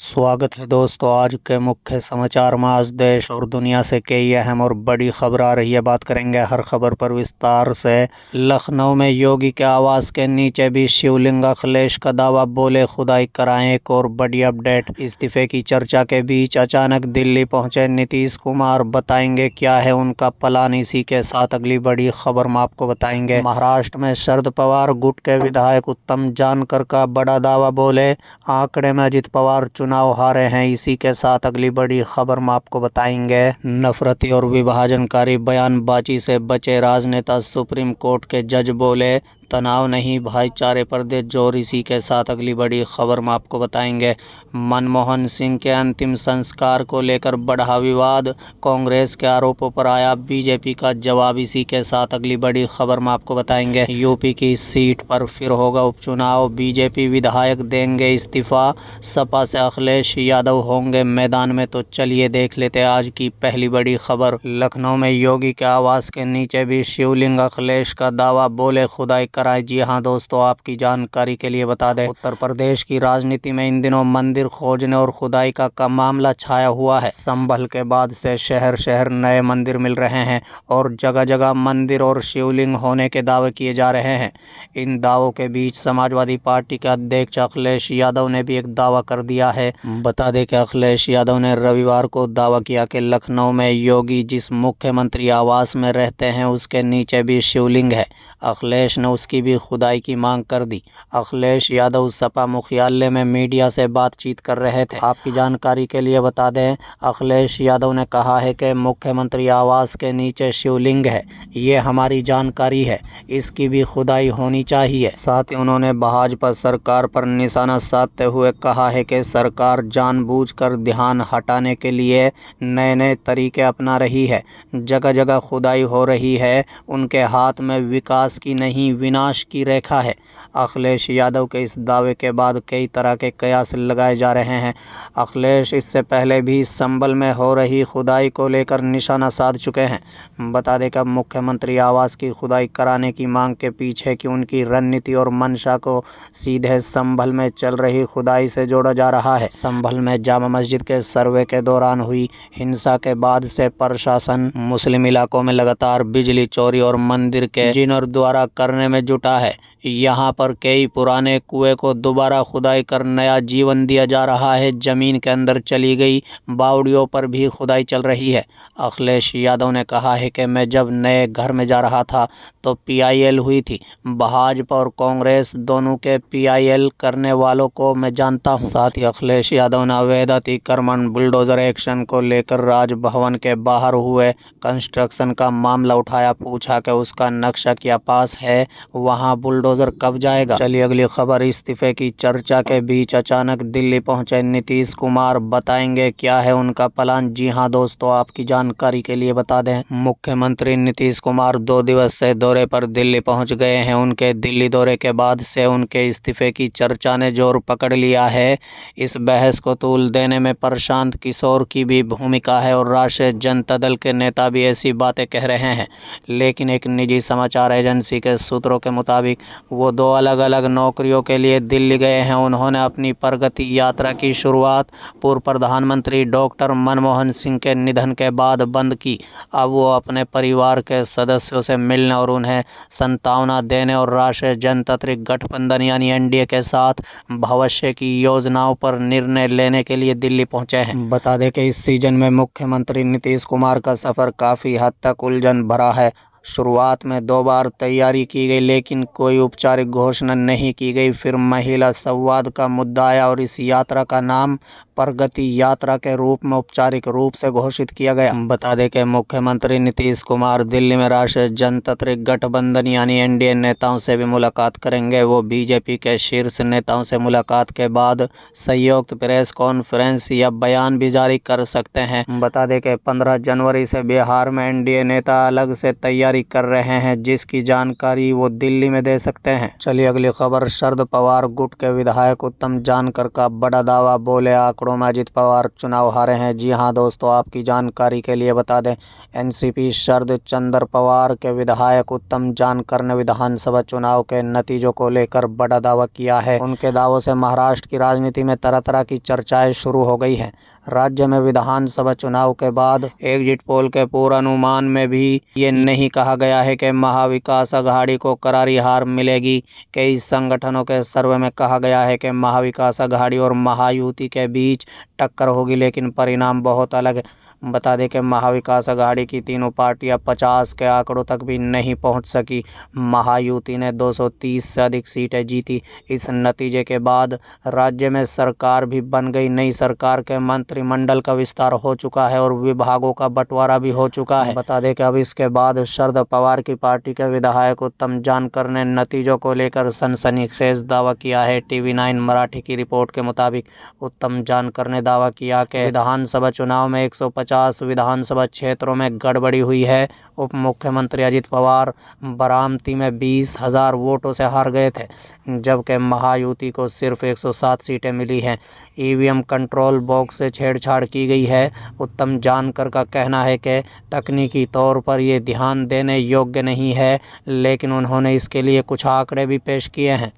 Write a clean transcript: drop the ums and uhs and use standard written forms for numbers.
स्वागत है दोस्तों। आज के मुख्य समाचार में आज देश और दुनिया से कई अहम और बड़ी खबर आ रही है। बात करेंगे हर खबर पर विस्तार से। लखनऊ में योगी के आवास के नीचे भी शिवलिंग, अखिलेश का दावा, बोले खुदाई कराएं। एक और बड़ी अपडेट, इस्तीफे की चर्चा के बीच अचानक दिल्ली पहुंचे नीतीश कुमार, बताएंगे क्या है उनका प्लान। इसी के साथ अगली बड़ी खबर में आपको बताएंगे। महाराष्ट्र में शरद पवार गुट के विधायक उत्तम जानकर का बड़ा दावा, बोले आंकड़े में अजित पवार चुनाव हारे हैं। इसी के साथ अगली बड़ी खबर में आपको बताएंगे। नफरती और विभाजनकारी बयानबाजी से बचे राजनेता, सुप्रीम कोर्ट के जज, बोले तनाव नहीं भाईचारे पर दे जोर। इसी के साथ अगली बड़ी खबर में आपको बताएंगे। मनमोहन सिंह के अंतिम संस्कार को लेकर बढ़ा विवाद, कांग्रेस के आरोपों पर आया बीजेपी का जवाब। इसी के साथ अगली बड़ी खबर में आपको बताएंगे। यूपी की सीट पर फिर होगा उपचुनाव, बीजेपी विधायक देंगे इस्तीफा, सपा से अखिलेश यादव होंगे मैदान में। तो चलिए देख लेते हैं आज की पहली बड़ी खबर। लखनऊ में योगी के आवास के नीचे भी शिवलिंग, अखिलेश का दावा, बोले खुदाई कराए। जी हां दोस्तों, आपकी जानकारी के लिए बता दें, उत्तर प्रदेश की राजनीति में इन दिनों मंदिर खोजने और खुदाई का मामला छाया हुआ है। संभल के बाद से शहर शहर नए मंदिर मिल रहे हैं और जगह जगह मंदिर और शिवलिंग होने के दावे किए जा रहे हैं। इन दावों के बीच समाजवादी पार्टी के अध्यक्ष अखिलेश यादव ने भी एक दावा कर दिया है। बता दें कि अखिलेश यादव ने रविवार को दावा किया कि लखनऊ में योगी जिस मुख्यमंत्री आवास में रहते हैं उसके नीचे भी शिवलिंग है। अखिलेश ने उसकी भी खुदाई की मांग कर दी। अखिलेश यादव सपा मुख्यालय में मीडिया से बातचीत कर रहे थे। आपकी जानकारी के लिए बता दें, अखिलेश यादव ने कहा है कि मुख्यमंत्री आवास के नीचे शिवलिंग है, ये हमारी जानकारी है, इसकी भी खुदाई होनी चाहिए। साथ ही उन्होंने भाजपा सरकार पर निशाना साधते हुए कहा है कि सरकार जानबूझकर ध्यान हटाने के लिए नए नए तरीके अपना रही है। जगह जगह खुदाई हो रही है, उनके हाथ में विकास की नहीं विनाश की रेखा है। अखिलेश यादव के इस दावे के बाद कई तरह के कयास लगाए जा रहे हैं। अखिलेश इससे पहले भी संभल में हो रही खुदाई को लेकर निशाना साध चुके हैं। बता दें कि अब मुख्यमंत्री आवास की खुदाई कराने की मांग के पीछे की उनकी रणनीति और मंशा को सीधे संभल में चल रही खुदाई से जोड़ा जा रहा है। संभल में जामा मस्जिद के सर्वे के दौरान हुई हिंसा के बाद से प्रशासन मुस्लिम इलाकों में लगातार बिजली चोरी और मंदिर के जीर्णोद्धार करने में जुटा है। यहाँ पर कई पुराने कुएं को दोबारा खुदाई कर नया जीवन दिया जा रहा है। जमीन के अंदर चली गई बावड़ियों पर भी खुदाई चल रही है। अखिलेश यादव ने कहा है कि मैं जब नए घर में जा रहा था तो पीआईएल हुई थी। भाजपा और कांग्रेस दोनों के पीआईएल करने वालों को मैं जानता हूँ। साथ ही अखिलेश यादव ने अवैध अतिक्रमण बुलडोजर एक्शन को लेकर राजभवन के बाहर हुए कंस्ट्रक्शन का मामला उठाया। पूछा कि उसका नक्शा क्या पास है, वहाँ बुलडोजर कब जाएगा। चलिए अगली खबर। इस्तीफे की चर्चा के बीच अचानक दिल्ली पहुंचे नीतीश कुमार, बताएंगे क्या है उनका प्लान। जी हां दोस्तों, आपकी जानकारी के लिए बता दें, मुख्यमंत्री नीतीश कुमार 2 दिवसीय दौरे पर दिल्ली पहुंच गए हैं। उनके दिल्ली दौरे के बाद से उनके इस्तीफे की चर्चा ने जोर पकड़ लिया है। इस बहस को तूल देने में प्रशांत किशोर की भी भूमिका है और राष्ट्रीय जनता दल के नेता भी ऐसी बातें कह रहे हैं। लेकिन एक निजी समाचार एजेंसी के सूत्रों के मुताबिक वो 2 अलग अलग नौकरियों के लिए दिल्ली गए हैं। उन्होंने अपनी प्रगति यात्रा की शुरुआत पूर्व प्रधानमंत्री डॉक्टर मनमोहन सिंह के निधन के बाद बंद की। अब वो अपने परिवार के सदस्यों से मिलने और उन्हें सांत्वना देने और राष्ट्रीय जनतांत्रिक गठबंधन यानी एनडीए के साथ भविष्य की योजनाओं पर निर्णय लेने के लिए दिल्ली पहुंचे हैं। बता दें कि इस सीजन में मुख्यमंत्री नीतीश कुमार का सफर काफी हद तक उलझन भरा है। शुरुआत में 2 बार तैयारी की गई लेकिन कोई औपचारिक घोषणा नहीं की गई। फिर महिला संवाद का मुद्दा आया और इस यात्रा का नाम प्रगति यात्रा के रूप में औपचारिक रूप से घोषित किया गया। बता दें कि मुख्यमंत्री नीतीश कुमार दिल्ली में राष्ट्रीय जनतांत्रिक गठबंधन यानी एनडीए नेताओं से भी मुलाकात करेंगे। वो बीजेपी के शीर्ष नेताओं से मुलाकात के बाद संयुक्त प्रेस कॉन्फ्रेंस या बयान भी जारी कर सकते हैं। बता दें कि 15 जनवरी से बिहार में एनडीए नेता अलग से तैयारी तैयारी कर रहे हैं, जिसकी जानकारी वो दिल्ली में दे सकते हैं। चलिए अगली खबर। शरद पवार गुट के विधायक उत्तम जानकर का बड़ा दावा, बोले आंकड़ों में अजित पवार चुनाव हारे हैं। जी हां दोस्तों, आपकी जानकारी के लिए बता दें, एनसीपी शरद चंद्र पवार के विधायक उत्तम जानकर ने विधानसभा चुनाव के नतीजों को लेकर बड़ा दावा किया है। उनके दावों से महाराष्ट्र की राजनीति में तरह तरह की चर्चाएं शुरू हो गई हैं। राज्य में विधानसभा चुनाव के बाद एग्जिट पोल के पूर्वानुमान में भी ये नहीं कहा गया है कि महाविकास अघाड़ी को करारी हार मिलेगी। कई संगठनों के सर्वे में कहा गया है कि महाविकास अघाड़ी और महायुति के बीच टक्कर होगी, लेकिन परिणाम बहुत अलग। बता दें कि महाविकास अघाड़ी की तीनों पार्टियां 50 के आंकड़ों तक भी नहीं पहुंच सकी। महायुति ने 230 से अधिक सीटें जीती। इस नतीजे के बाद राज्य में सरकार भी बन गई। नई सरकार के मंत्रिमंडल का विस्तार हो चुका है और विभागों का बंटवारा भी हो चुका है। बता दें कि अब इसके बाद शरद पवार की पार्टी के विधायक उत्तम जानकर ने नतीजों को लेकर सनसनीखेज दावा किया है। TV9 मराठी की रिपोर्ट के मुताबिक उत्तम जानकर ने दावा किया कि विधानसभा चुनाव में 150 विधानसभा क्षेत्रों में गड़बड़ी हुई है। उप मुख्यमंत्री अजित पवार बारामती में 20,000 वोटों से हार गए थे, जबकि महायुति को सिर्फ 107 सीटें मिली हैं। ईवीएम कंट्रोल बॉक्स से छेड़छाड़ की गई है। उत्तम जानकर का कहना है कि तकनीकी तौर पर ये ध्यान देने योग्य नहीं है, लेकिन उन्होंने इसके लिए कुछ आंकड़े भी पेश किए हैं।